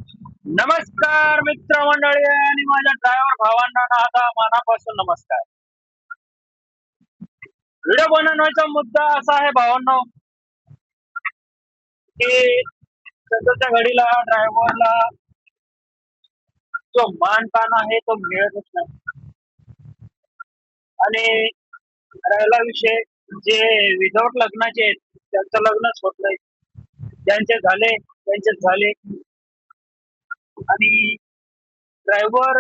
नमस्कार मित्रमंडळी आणि माझ्या ड्रायव्हर भावांना माझा मनापासून नमस्कार. व्हिडिओ बनवण्याचा मुद्दा असा आहे भावांनो, की सध्याच्या घडीला ड्रायव्हरला जो मानपान आहे तो मिळतच नाही. आणि राहिला विषय, जे विदाऊट लग्नाचे आहेत त्यांचं लग्नच होत नाही. ज्यांचे झाले त्यांचे झाले. आणि ड्रायव्हर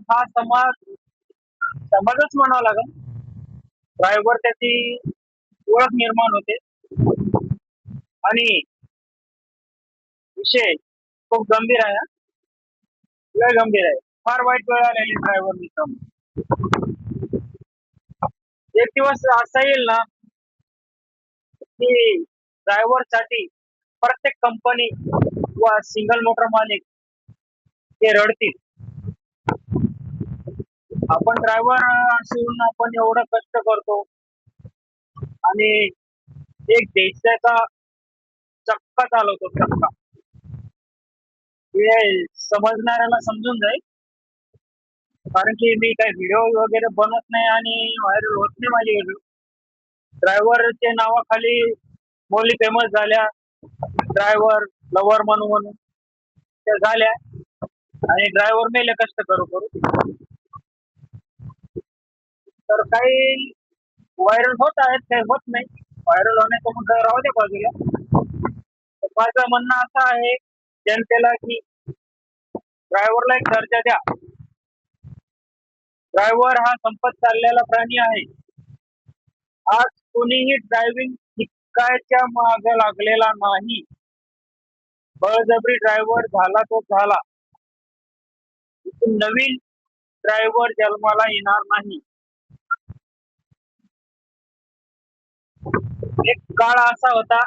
हा समाजच म्हणावा लागेल. ड्रायव्हर त्याची ओळख निर्माण होते. आणि विषय खूप गंभीर आहे. लय गंभीर आहे. फार वाईट वेळ आलेली ड्रायव्हर मित्र. एक दिवस असा येईल ना, की ड्रायव्हर साठी प्रत्येक कंपनी व सिंगल मोटर मालिक ते रडतील. आपण ड्रायव्हर असून आपण एवढं कष्ट करतो आणि एक देशाचा चक्का चालवतो. चक्का हे समजणाऱ्याला समजून जाईल. कारण की मी काही व्हिडिओ वगैरे बनवत नाही आणि व्हायरल होत नाही माझे व्हिडिओ. ड्रायव्हरच्या नावाखाली मुली फेमस झाल्या, ड्रायव्हर लवर म्हणून त्या झाल्या आणि ड्रायव्हर मेले कष्ट करू करू. तर काही व्हायरल होत आहेत, काही होत नाही. व्हायरल होण्याचं मुद्दा राहू दे बाजूला. तर माझं म्हणणं असं आहे जनतेला, की ड्रायव्हरला एक दर्जा द्या. ड्रायव्हर हा संपत चाललेला प्राणी आहे. आज कोणीही ड्रायव्हिंग शिकायच्या मागे लागलेला नाही. बळजबरी ड्रायव्हर झाला तो झाला. नवीन ड्रायव्हर जन्माला येणार नाही. एक काळ असा होता,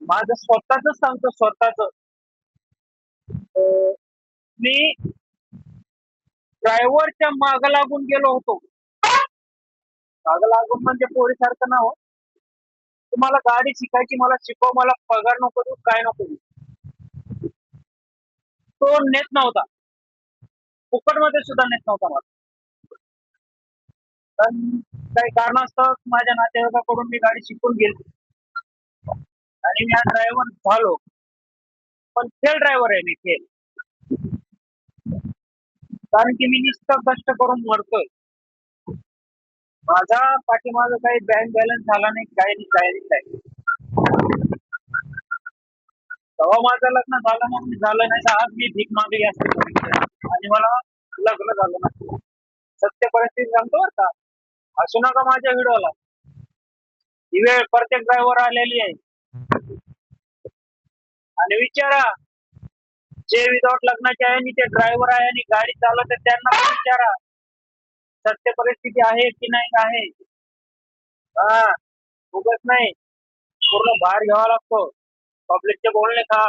माझं स्वतःच सांगतो, स्वतःच मी ड्रायव्हरच्या माग लागून गेलो होतो. माग लागून म्हणजे पोरीसारखं ना हो. तुम्हाला गाडी शिकायची, मला शिकव, मला पगार नको देऊ, काय नको देऊ. तो नेत नव्हता. फुकट मध्ये सुद्धा नेत नव्हता मला. पण काही कारणास्तव माझ्या नातेवाईकाकडून मी गाडी शिकून गेलो आणि मी हा ड्रायव्हर झालो. पण फेल ड्रायव्हर आहे मी, फेल. कारण की मी नुसतं कष्ट करून मरतोय. माझा पाठीमाग काही बँक बॅलन्स झाला नाही, काही नाही, काही नाही. तेव्हा माझं लग्न झालं म्हणून झालं, नाही तर आज मी भीक मागली असते आणि मला लग्न झालं नाही. सत्य परिस्थिती सांगतो बरं का, असू नका माझ्या व्हिडिओला. ही वेळ प्रत्येक ड्रायव्हर आलेली आहे. आणि विचारा, जे विदाऊट लग्नाचे आहे आणि ते ड्रायव्हर आहे आणि गाडी चालवते त्यांना पण विचारा, सत्य परिस्थिती आहे की नाही आहे. हा, उगत नाही. पूर्ण भार घ्यावा लागतो. पब्लिकचे बोलणे खा.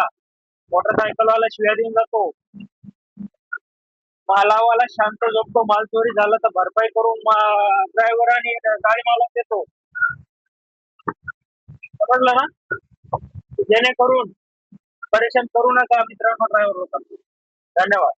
मोटरसायकलवाला शिव्या देऊन जातो. मालावाला शांत झोपतो. माल चोरी झाला तर भरपाई करून ड्रायव्हर आणि गाडी मालक देतो. समजलं ना? जेणेकरून परेशान करू नका मित्रांनो ड्रायव्हर लोकांना. धन्यवाद.